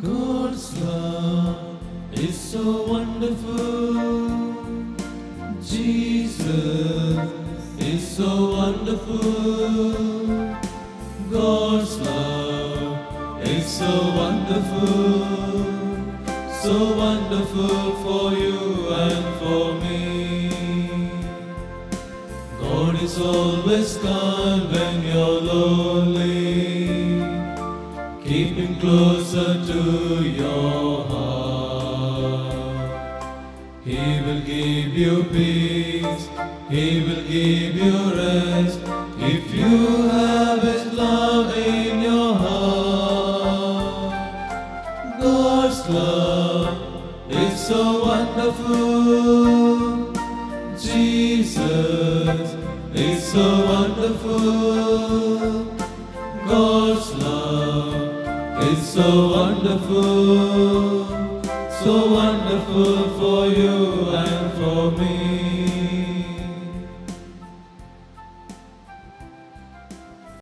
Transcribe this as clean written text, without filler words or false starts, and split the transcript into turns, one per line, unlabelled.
God's love is so wonderful. Jesus is so wonderful. God's love is so wonderful. So wonderful for you and for me. God is always kind when you're lonely. Keep Him closer to your heart. He will give you peace. He will give you rest. If you have His love in your heart. God's love is so wonderful. Jesus is so wonderful. God's love is so wonderful. So wonderful for you and for me.